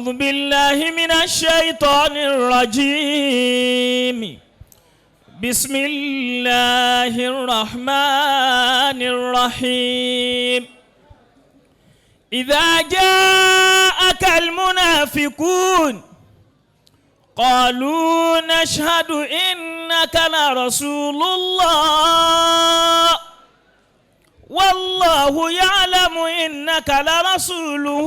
أعوذ بالله من الشيطان الرجيم بسم الله الرحمن الرحيم إذا جاءك المنافقون قالوا نشهد إنك لرسول الله والله يعلم إنك لرسوله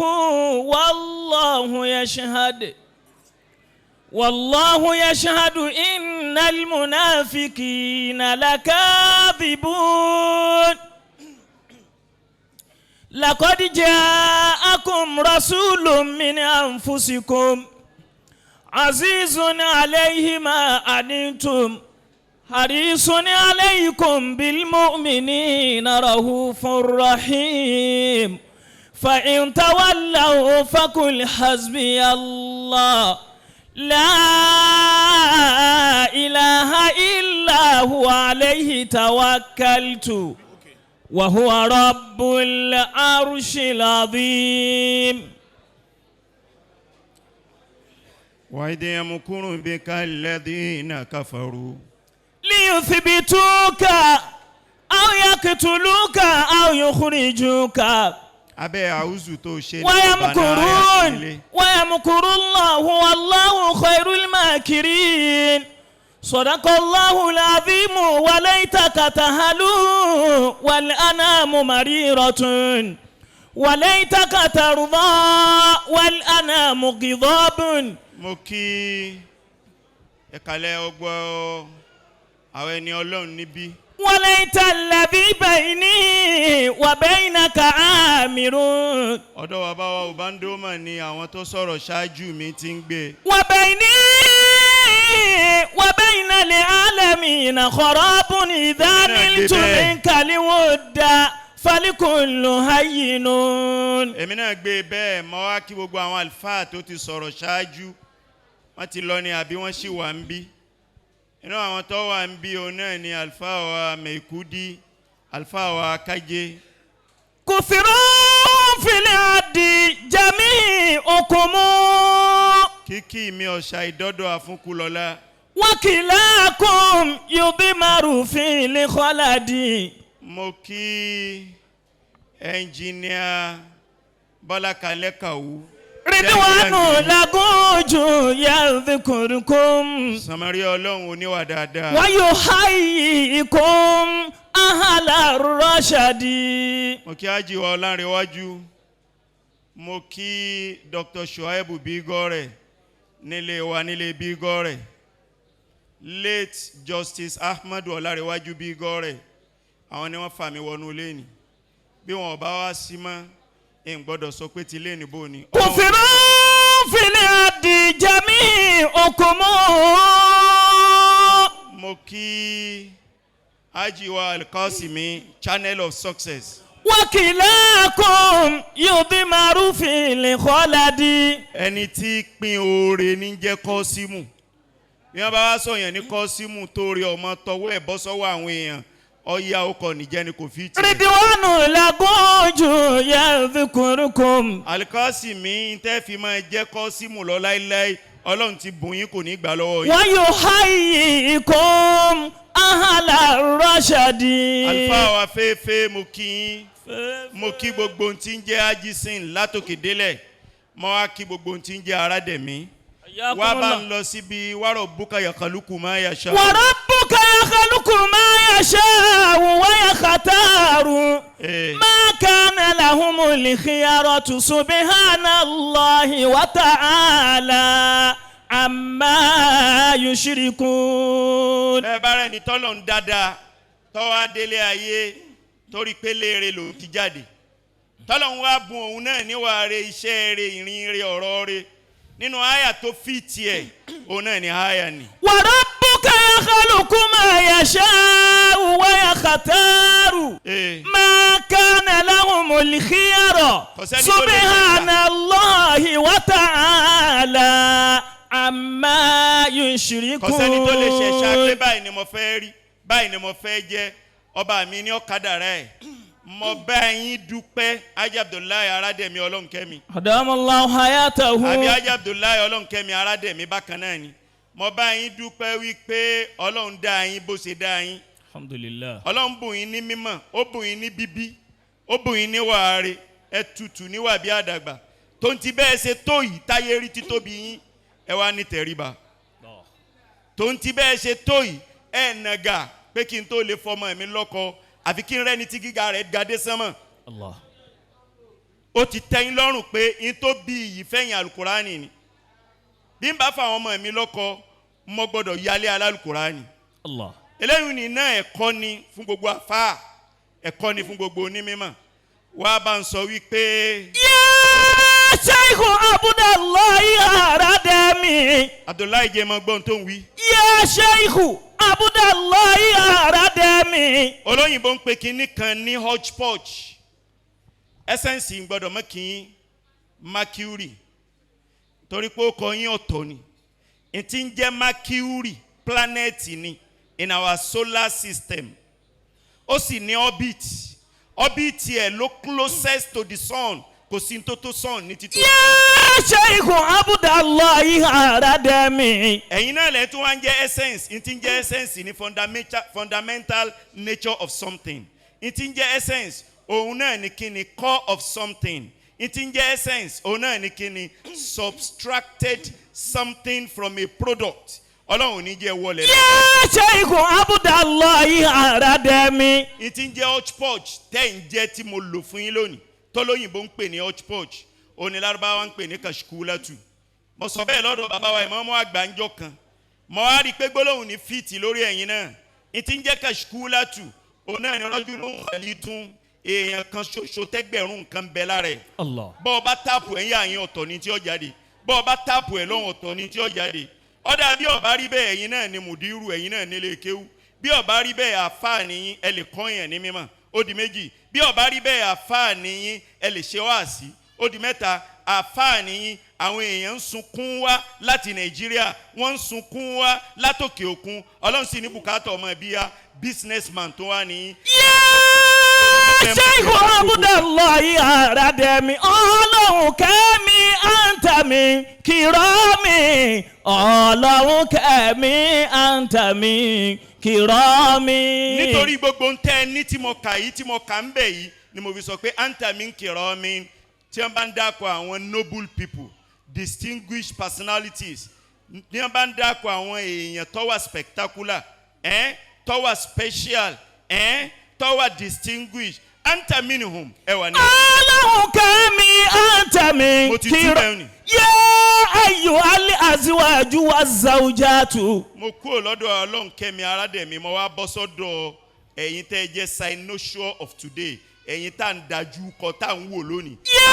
والله يشهد إن المنافقين لكاذبون لقد جاءكم رسول من أنفسكم عزيز عليه ما عنتم حريص عليكم بالمؤمنين رؤوف رحيم فإن تولوا فقل حسبي الله لا إله إلا هو عليه توكلت وهو رب العرش العظيم وإذ يمكر بك الذين كفروا ليثبتوك أو يقتلوك أو يخرجوك ويمكر الله والله خير الماكرين صدق الله العظيم وليتك تهلو والأنام مريرة وليتك ترضى والأنام غضاب موكي ẹ̀kálẹ̀ ọgbọ́ àwọn ẹni Ọlọ́run níbí. وليت الذي بيني وبينك عامر. ọ̀dọ̀ bàbá wa Ubandoma ni àwọn tó sọ̀rọ̀ ṣáájú mi ti ń gbé. وبيني وبين العالمين خراب إذا نلت منك الود فلكل هين. èmi náà gbé bẹ́ẹ̀ mo wá kí gbogbo àwọn àlùfáà tó ti sọ̀rọ̀ ṣáájú wọ́n ti lọ ní àbí wọ́n sì wà ń bí. inú àwọn tó wà ń bí òun náà ni àlùfáà wa Mekudi àlùfáà wa Kájé. كثروا في العد جميعكم. kíkí mi ọ̀ṣà ìdọ́dọ̀ àfúnkúlọ́lá. وكلاكم يضمر في الخلد. mo kí ẹnjìníà Bọ́lá Kalẹ́kàwú. Ridwan Olagunju yadhkurukum. Sàmárì Ọlọ́run oníwà dáadáa. Wa yuhayyikum ahla rashadi. mo kí Ajiwa Ọlánrewájú. mo kí Dr. Shuaibu Bigore nílé wa nílé Bigore. Late Justice Ahmadu Ọlárewájú Bigore. àwọn ni wọ́n fà mí wọnú lẹ́ni. bí wọn ò bá wá sí mọ́ ń gbọ́dọ̀ sọ pé ti lẹ́ni bò ní. Kufru fil ardi jami'ukum. mo kí Ajiwa Alkasimi Channel of Success. Wakilakum yudmaru fil khaladi. ẹni tí pín oore ní jẹ́ Kọ́símù. bí wọ́n bá wá sọ̀yàn ní Kọ́símù tó rí ọmọ tọwọ́ ẹ̀ bọ́ sọ́wọ́ àwọn èèyàn ọ̀yà ọkọ̀ nìjẹ́ ni kò fi tì. Ridwan Olagunju yadhkurukum. Alkasimi tẹ́ fi máa jẹ́ Kọ́símù lọ láíláí Ọlọ́run ti bùn yín kò ní gbà lọ́wọ́ yín. Wa yuhayyikum ahla rashadi. Àlùfáà wa fẹ́ẹ́fẹ́ mo kí yín. mo kí gbogbo ohun tí ń jẹ́ ajísìn látòkè délẹ̀ mo wá kí gbogbo ohun tí ń jẹ́ Arádẹ̀mí. wá bá ń lọ síbi wa rabbuka yakhluqu ma yasha. Wa rabbuka yakhluqu ma yasha wa yakhtaru. Ma kana lahumul khiyaratu subhanallahi wa ta'ala amma yushrikun. ẹ bá rẹ̀ ní tọ́lọ̀ ń dáadáa tọ́wọ́ délé ayé torí pé léèrè ló ti jáde tọ́lọ̀ ń wá bùn òun náà níwà rẹ̀ iṣẹ́ rẹ̀ ìrìn rẹ̀ ọ̀rọ̀ rẹ̀ nínú àyà tó fi tiẹ̀ òun náà ni àyà ni. Wa rabbuka yakhluqu ma yasha'u wa yakhtaru. Ma kana lahumul khiyara subhanallahi wa ta'ala amma yushrikun. kò sẹ́ni tó lè ṣẹ̀ṣà pé báyìí ni mo fẹ́ rí báyìí ni mo fẹ́ jẹ́ ọba mi ní ọ̀kadà rẹ̀ mo bá yín dúpẹ́ Ajá Abdullahi Arademi Ọlọ́nkẹ́mi. Adamallahu hayatahu. Àbí Ajá Abdullahi Ọlọ́nkẹ́mi Arademi bákan náà ni. Mo bá yín dúpẹ́ wípé Ọlọ́run dá yín bó ṣe dá yín. Alhamdulillah. Ọlọ́run bùn yín ní mímọ̀, ó bùn yín ní bíbí, ó bùn yín ní wàárí, ẹ tutù níwà bí àdàgbà. Tó ń ti bẹ́ẹ̀ ṣe tó yìí táyé rí títóbi yín, ẹ wá ní tẹríba. Tó ń ti bẹ́ẹ̀ ṣe tó yìí, ẹ nàgà pé kí n tó lè fọmọ mi lọ́kọ, àfi kí n rẹ́ni tí gíga rẹ̀ ga dé sánmọ̀. Allah. Ó ti tẹ́yìn lọ́rùn pé n tó bí iyì fẹ́yìn alukurani ni. Bí n bá fa àwọn ọmọ mi lọ́kọ, mo gbọ́dọ̀ yálé alálukurani. Allah. Eléyìí ni náà ẹ̀kọ́ ni fún gbogbo àfáà, ẹ̀kọ́ ni fún gbogbo onímímọ̀. Wá bá ń sọ wípé. Ya Shaykh Abdullahi Arademi. Abdullahi jẹ́ mọ́ gbọ́n tó ń wí. Ya Shaykh Abdullahi Arademi. Olóyìnbó ń pe kinní kan ní hodgepodge. Essence ń gbọ́dọ̀ mọ́ kí mercury. Torí pé ó kọ yín ọ̀tọ̀ ni. Ìtí ń jẹ́ mercury planet ni in our solar system. Ó sì ní orbit. Orbit ẹ̀ ló closest to the sun. Kò sí tó tó sun ní títò. Ya Shaykh Abdullahi Arademi. Ẹ̀yin náà lẹ́yìn tí wọ́n ń jẹ́ essence. Ìtí ń jẹ́ essence ní fundamental nature of something. Ìtí ń jẹ́ essence. Òun náà ni kí ni core of something. Ìtí ń jẹ́ essence. Òun náà ni kí ni subtracted something from a product. Ọlọ́run ní jẹ́ wọlé. Ya Shaykh Abdullahi Arademi. Ìtí ń jẹ́ hodgepodge tẹ́ ń jẹ́ tí mo lò fún yín lónìí. Tọ́lóyìnbó ń pè ní hodgepodge. Òní Lárúbáwá ń pè ní kashkulatu. Mo sọ bẹ́ẹ̀ lọ́dọ̀ bàbá wa Ìmáàmù àgbà ńjọ́ kan. Mo wá rí i pé gbólóhùn ní fìtì lórí ẹ̀yin náà. Ìtí ń jẹ́ kashkulatu. Òun náà ni ọlọ́jú ló ń wọlé tún èèyàn kan ṣoṣo tẹ́gbẹ̀rún nǹkan bẹ lára ẹ̀. Allah. Bọ́ ọ bá táàpù ẹ̀yìn àyìn ọ̀tọ̀ ní tí ó jáde. Bọ́ ọ bá táàpù ẹ̀ lọ́wọ́ ọ̀tọ̀ ní tí ó jáde. Ọ̀dà bí ọba rí bẹ́ẹ̀ ẹ̀yin náà ni mùdírù ẹ̀yin náà nílé kéwú. Bí ọba rí bẹ́ẹ̀ àfáà nìyín ẹ lè kọ́ yẹn ní mímọ́. Ó di méjì. Bí ọba rí bẹ́ẹ̀ àfáà nìyín ẹ lè ṣe wáàsí. Ó di mẹ́ta. Àfáà nìyín àwọn èèyàn ń sunkún wá láti Nàìjíríà. Wọ́n ń sunkún wá látòkè òkun. Ọlọ́run sì ní bùkátà ọmọ ẹbí ya businessman tó wá nìyín. Ya Shaykh Abdullahi Arademi. Ọlọ́run kẹ́mi àǹtàmí kìrọ́mì. Ọlọ́run kẹ́mi àǹtàmí kìrọ́mì. Nítorí gbogbo ń tẹ́ ní tí mo kà yìí tí mo kà ń bẹ̀ yìí ni mo fi sọ pé àǹtàmí kìrọ́mì tí wọ́n bá ń dákọ̀ àwọn noble people distinguished personalities ní wọ́n bá ń dákọ̀ àwọn èèyàn tó wà spectacular tó wà special tó wà distinguished antaminhum ẹ wà ní. Ọlọ́run kẹ́mi àǹtàmí kìrọ́mì. Ya ayyuhal azwaju wazzawjatu. Mo kúrò lọ́dọ̀ Ọlọ́nkẹ́mi Arademi mo wá bọ́ sọ́dọ̀ ẹ̀yin tẹ́ ẹ jẹ́ cynosure of today ẹ̀yin tá ń dájú kọ tá ń wò lónìí. Ya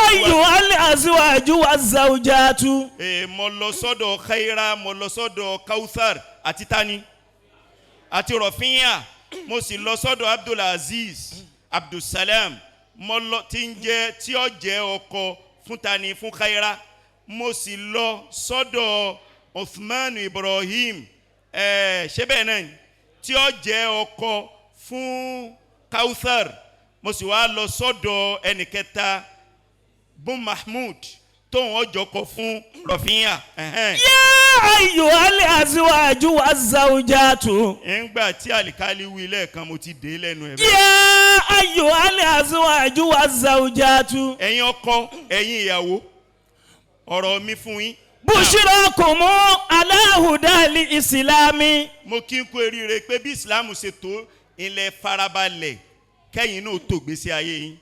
ayyuhal azwaju wazzawjatu. Mo lọ sọ́dọ̀ Khaira mo lọ sọ́dọ̀ Kauthar àti tani àti Rọ̀fíyà mo sì lọ sọ́dọ̀ Abdulaziz Abdulsalam mo lọ tí ó jẹ́ ọkọ fún tani fún Khaira mo sì lọ sọ́dọ̀ Uthman Ibrahim ṣé bẹ́ẹ̀ náà ni tí ó jẹ́ ọkọ fún Kauthar mo sì wá lọ sọ́dọ̀ ẹnìkẹta Bun Mahmud tóun ọjọ́ kọ fún Rọ̀fíyà. Ya ayyuhal azwaju wazzawjatu. Ńgbà tí àlìkálí wí lẹ́ẹ̀kan mo ti dé lẹ́nu ẹ̀. Ya ayyuhal azwaju wazzawjatu. Ẹ̀yin ọkọ ẹ̀yin ìyàwó ọ̀rọ̀ mi fún yín. Bushrakum ala hudali islami. Mo kí n kú eríire pé bí ìsìlámù ṣe tó ilẹ̀ farabalẹ̀ kẹ́yìn náà tó gbèsè ayé yín.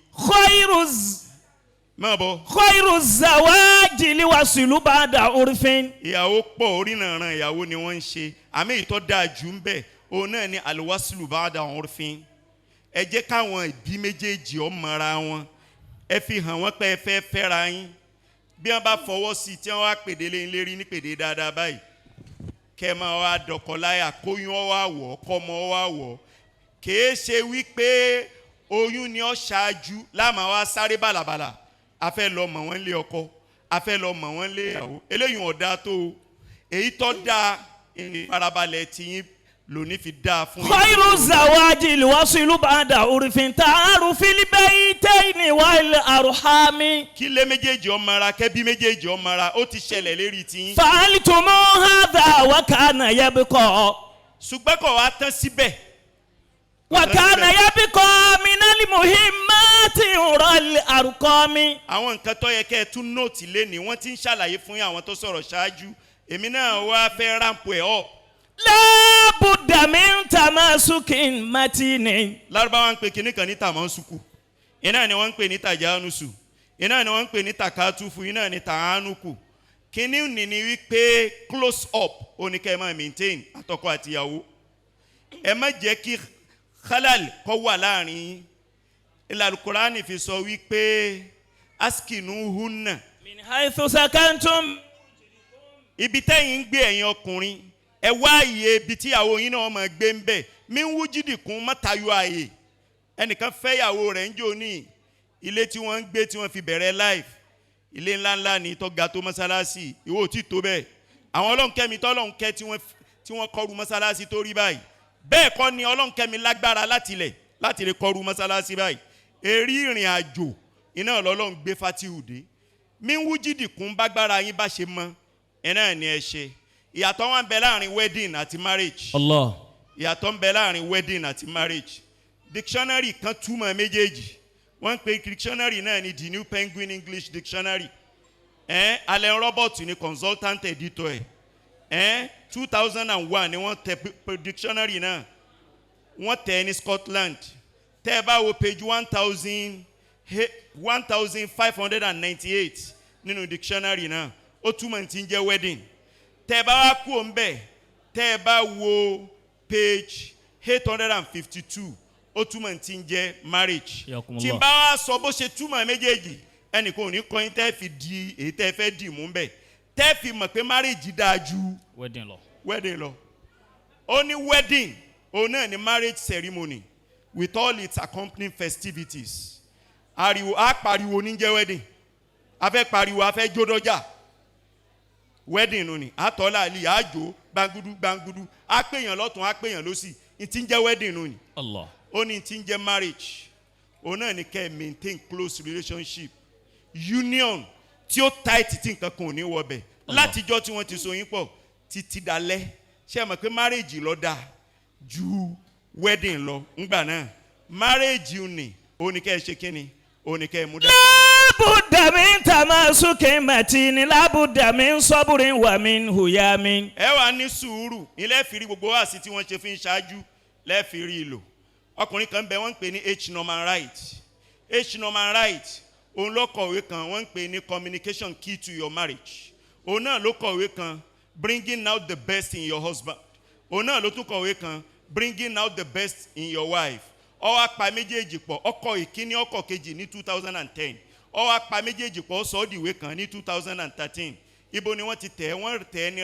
Khairu zawaji liwasilu ba'da urfin. Ìyàwó pọ̀ orínàràn ìyàwó ni wọ́n ń ṣe àmì ìtọ́ dáa jù ń bẹ̀ òun náà ni alwasilu ba'da urfin. Ẹ jẹ́ káwọn ìdí méjèèjì ó mọra wọn ẹ fi hàn wọ́n pé ẹ fẹ́ fẹ́ra yín bí wọ́n bá fọwọ́ sí i tí wọ́n wá pèdè lé lérí ní pèdè dáadáa báyìí kẹ́ máa wá dọ̀kọ̀láyà kóyún ọ wá wọ̀ kọ́mọ ọ wá wọ̀ kìí ṣe wípé oyún ni ó ṣáájú láàmà wá sáré bàlàbàlà a fẹ́ lọ mọ̀ wọ́n lé ọkọ a fẹ́ lọ mọ̀ wọ́n lé ìyàwó eléyìí ọ̀dà tó èyí tó dáa ìfarabalẹ̀ tiyín lóní fi dáa fún yín. khairu zawaji liwasilu ba'da urfin ta'arufi libaytaini wal arhami. kí lé méjèèjì ọmọ ara kẹ́bí méjèèjì ọmọ ara ó ti ṣẹlẹ̀ lérí tiyín. fa'altumu hadha wa kana yabqa. ṣùgbọ́n kò wá tán síbẹ̀. wa kana yabqa minal muhimmati ural arqami. àwọn nǹkan tó yẹ kẹ́ ẹ tún nóòtì lénìí wọ́n ti ń ṣàlàyé fún àwọn tó sọ̀rọ̀ ṣáájú èmi náà wá fẹ́ ráǹpù ẹ̀ ọ́. la budda min tamasukin matinin. lárúbáwá ń pè kíní kan ní tàmọ́sùkù iná ni wọ́n ń pè ní tàjánùsù iná ni wọ́n ń pè ní tàkátúfù iná ni tàánùkù. kíní ni wípé close up oníkẹ́ ẹ máa maintain àtọkọ àtìyàwó ẹ má jẹ́ kí khalal kó wà láàrin. Al-Qur'ani fi sọ wípé askinuhunna min haythu sakantum. ibi tẹ́yìn ń gbé ẹ̀yin ọkùnrin ẹ wá ààyè ibi tí ìyàwó yín náà máa gbé ń bẹ̀ mí ń wújídìkún mọ́tayọ ààyè. ẹnìkan fẹ́ ìyàwó rẹ̀ ń jò ní ilé tí wọ́n ń gbé tí wọ́n fi bẹ̀rẹ̀ life ilé ńláńlá ni tó ga tó mọ́sálásì ìwọ ò tí tó bẹ́ẹ̀. àwọn ọlọ́nkẹ́mi tọ́lọ́nkẹ́ tí wọ́n kọ́ru mọ́sálásì tó rí báyìí bẹ́ẹ̀ kọ́ ni ọlọ́nkẹ́mi lágbára láti lè kọ́ru mọ́sálásì báyìí. èrí ìrìn àjò iná ọlọ́run gbé fatihu dé mí ń wújídìkún bágbára yín bá ṣe mọ́ ẹ náà ni ẹ ṣe. ìyàtọ̀ wọn bẹ láàrin wedding àti marriage. Allah. ìyàtọ̀ ń bẹ láàrin wedding àti marriage. dictionary kan túmọ̀ méjèèjì wọ́n ń pè dictionary náà ní the New Penguin English Dictionary. Allen Robert ni consultant editor ẹ̀ 2001 ni wọ́n tẹ dictionary náà wọ́n tẹ̀ ní Scotland. tẹ́ ẹ bá wo page 1598 nínú dictionary náà ó túmọ̀ tí ń jẹ́ wedding. tẹ́ ẹ bá wá kú òun bẹ́ẹ̀ tẹ́ ẹ bá wo page 852 ó túmọ̀ tí ń jẹ́ marriage. tí n bá wá sọ bó ṣe túmọ̀ méjèèjì ẹnìkan ò ní kọ́yìn tẹ́ fi di èyí tẹ́ fẹ́ dì mú bẹ́ẹ̀ tẹ́ fi mọ̀ pé marriage dáa ju wedding lọ. ó ní wedding òun náà ni marriage ceremony with all its accompanying festivities. ariwo á pariwo ní jẹ́ wedding a fẹ́ pariwo a fẹ́ jó dọ́jà. wedding nù ni àtọ́lá àlì àjò gbangudu á pèèyàn lọ́tún á pèèyàn lọ́sì ìtí ń jẹ́ wedding nù ni. Allah. ó ní ìtí ń jẹ́ marriage òun náà ni kẹ́ ẹ maintain close relationship union tí ó tight tí nǹkan kan ò ní wọbẹ̀ látijọ́ tí wọ́n ti so yín pọ̀ títí dalẹ́ ṣé ẹ mọ̀ pé marriage ló dáa ju wedding lọ ńgbà náà marriage ni òun ni kẹ́ ẹ ṣe kíni òun ni kẹ́ ẹ mú dá. Labudda min tamasukin matini labudda min saburin wa min huyamin. ẹ wà ní sùúrù ilé ìfìrí gbogbo wá sí tí wọ́n ṣe fi ń ṣáájú lẹ́ẹ̀fìrí ìlò. ọkùnrin kan bẹ wọ́n ń pè ní H. Norman Wright òun ló kọ̀wé kan wọ́n ń pè ní communication key to your marriage. òun náà ló kọ̀wé kan bringing out the best in your husband. òun náà ló tún kọ̀wé kan bringing out the best in your wife. ó wá pa méjèèjì pọ̀ ọkọ̀ ìkíní ọkọ̀ kejì ní 2010 ó wá pa méjèèjì pọ̀ sọ ọ́ dìwé kan ní 2013. ibo ni wọ́n ti tẹ̀ wọ́n tẹ̀ ní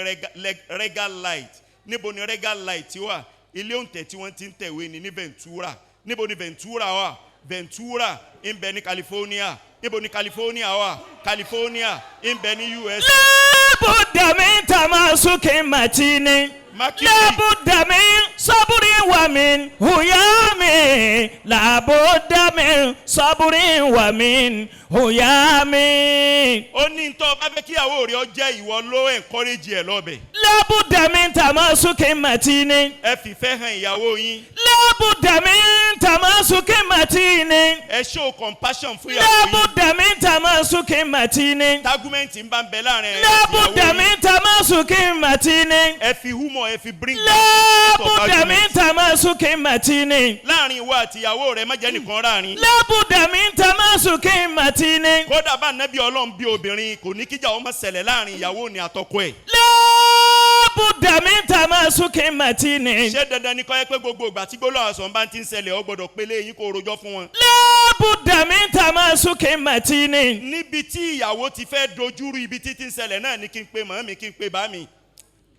Regal Light. níbo ni Regal Light wà? ilé òǹtẹ̀ tí wọ́n ti ń tẹ̀wé ni ní Ventura. níbo ni Ventura wà? Ventura ń bẹ ní California. níbo ni California wà? California ń bẹ ní US. Labudda min tamasukin matini. Labudda min saburin wa min huyami. Labudda min saburin wa min huyami. ó ní tó bá fẹ́ kí ìyàwó rẹ̀ ó jẹ́ ìwọ ló encourage ẹ̀ lọ́bẹ̀. Labudda min tamasukin matini. ẹ fìfẹ́ hàn ìyàwó yín. Labudda min tamasukin matini. ẹ show compassion fún ìyàwó yín. Labudda min tamasukin matini. argument ń bá ń bẹ láàrin ẹ̀ Labudda min tamasukin matini. ẹ fi humor ẹ fi bring Labudda min tamasukin matini. láàrin ìwọ àti ìyàwó rẹ̀ má jẹ́ nìkan ráàrin. Labudda min tamasukin matini. kódà bá nẹ́bí ọlọ́run bí obìnrin kò ní kíjà ọmọ ṣẹlẹ̀ láàrin ìyàwó ni àtọkọ ẹ̀. Labudda min tamasukin matini. ṣé dandan ni kọ́ ẹ pé gbogbo ìgbà tí gbólóhùn àṣọ bá ti ń ṣẹlẹ̀ ọ gbọ́dọ̀ pélé yín kó rojọ́ fún wọn. Labudda min tamasukin matini. níbi tí ìyàwó ti fẹ́ dojúrú ibi títí ń ṣẹlẹ̀ náà ni kí n pe màmí kí n pe bàmí.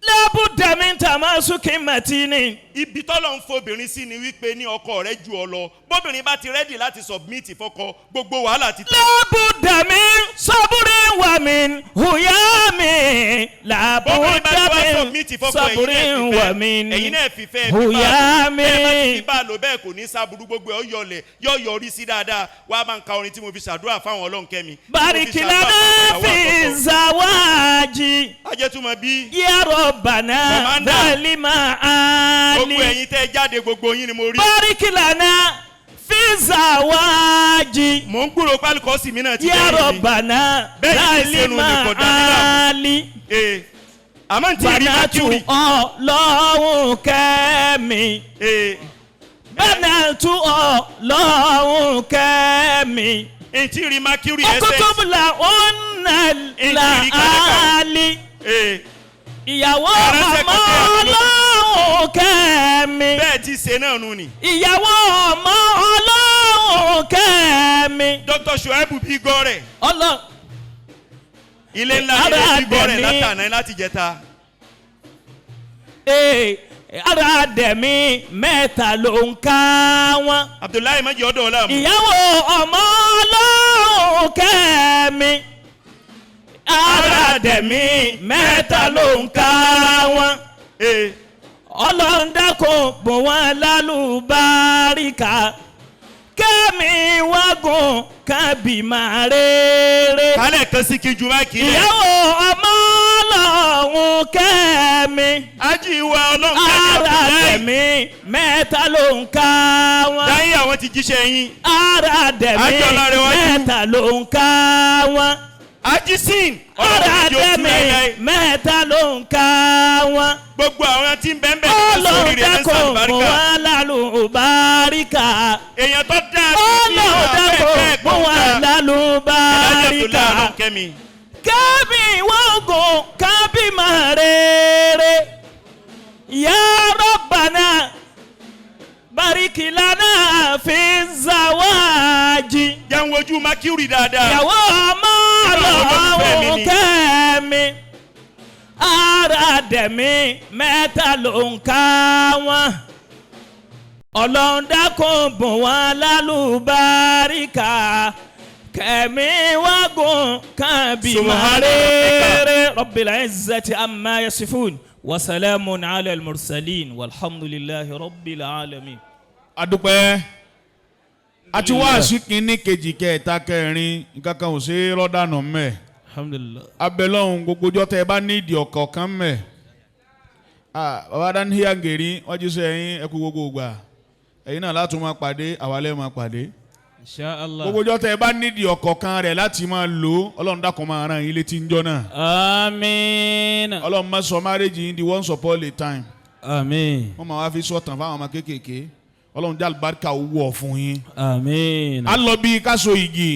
Labudda min tamasukin matini. ibi tọ́lọ̀ ń fobìnrin sí ni wípé ní ọkọ rẹ̀ ju ọ lọ bóbìnrin bá ti rẹ́dì láti submit fọ́kọ gbogbo wàhálà ti tẹ̀. Labudda min saburin wa min huyami. làbúdà mi sọ́bùrín wà mí ni. ẹ̀yin náà fìfẹ́ hùyà mi. bẹ́ẹ̀ bá lò bẹ́ẹ̀ kò ní sábúrú gbogbo ẹ̀ yóò yọrí sí dáadáa wá máa ń ka orin tí mo fi ṣàdúrà fáwọn ọlọ́nkẹ́mi. barikilana fi zawaji. ajẹ́túmọ̀ bí. ya Rabbana dalima ali. gbogbo ẹ̀yin tẹ́ jáde gbogbo yín ni mo rí. barikilana fi zawaji. mò ń gbúrò pálíkọ́ sí mi náà ti ya Rabbana dalima ali. àmọ́ n tí rí mákìrì. Ọlọ́run kẹ́mi. Bánàtú Ọlọ́run kẹ́mi. n tí rí mákìrì ẹsẹ̀. Ọkùtùbùlà ọ̀nà làálí. Ìyàwó ọmọ Ọlọ́run kẹ́mi. bẹ́ẹ̀ ti ṣe náà nù ni. Ìyàwó ọmọ Ọlọ́run kẹ́mi. Dr. Shaykh bí gọ́rẹ̀. ilé ńlá ilé bí gọ́rẹ̀ látàná láti jẹta. Ara dẹ̀mí mẹ́ta ló ń ká wọn. Abdullahi mẹ́jì ọ̀dọ̀ ọ̀la mu. Ìyàwó ọmọ Ọlọ́run kẹ́mi. Ara dẹ̀mí mẹ́ta ló ń ká wọn. Ọlọ́run dákun bùn wọ́n lálùbáríkà. Kẹ́mi wágùn kábì máa rere. kálẹ̀ kan sí kí ju máìkì rẹ̀. Ìyàwó ọmọ Ọlọ́run kẹ́mi. ajíwá Ọlọ́run kẹ́mi Ara dẹ̀mí mẹ́ta ló ń ká wọn. dáyé àwọn ti jíṣẹ́ yín. Ara dẹ̀mí mẹ́ta ló ń ká wọn. ajísìn Ara dẹ̀mí mẹ́ta ló ń ká wọn. gbogbo àwọn tí ń bẹ́ẹ̀ bẹ́ẹ̀ ní sórí rẹ̀ ní sàlùbáríkà. Ọlọ́dàkọ̀ lálùbáríkà. èèyàn tó dáa Ọlọ́dàkọ̀ fún wa lálùbáríkà. Kábí wọ́gùn kábí máa rere. Ya Rabbana bariki lana fi zawaji. jẹun ojú mákìrì dáadáa. Ìyàwó ọmọ Ọlọ́run kẹ́mi. Ara dẹ̀mí mẹ́ta ló ń ká wọn. Ọlọ́run dákun bùn wọ́n lálùbáríkà. Kẹ́mi wágùn kábí máa rere. Rabbil izzati amma yasifun. Wasalamun ala al-mursalin walhamdulillahi rabbil alamin. Adúpẹ́ àti wáàsí kínní kejì kẹta kẹrin nǹkan kan ò ṣe rọ́dànù mẹ́. Alhamdulillah. Abẹ́lọ́hún gbogbo ọjọ́ tẹ́ ẹ bá ní ìdí ọ̀kọ̀ọ̀kan mẹ́. Bàbá dání híyàngèrè wọ́n jí sọ ẹ̀yin ẹ̀kú gbogbo gbà. Ẹ̀yin náà láti máa pàdé àwálẹ̀ máa pàdé. Inshallah. Gbogbo ọjọ́ tẹ́ ẹ bá ní ìdí ọ̀kọ̀ọ̀kan rẹ̀ láti máa lò ó Ọlọ́run dákun máa ràn yín létí ńjọ́ náà. Àmín. Ọlọ́run máa sọ marriage yín di once upon a time. Àmín. Wọ́n máa wá fi sọ̀tàn fáwọn ọmọ kéékèèké. Ọlọ́run jẹ́ àlùbáríkà owó ọ̀ fún yín. Àmín. A lọ bí ká so igi.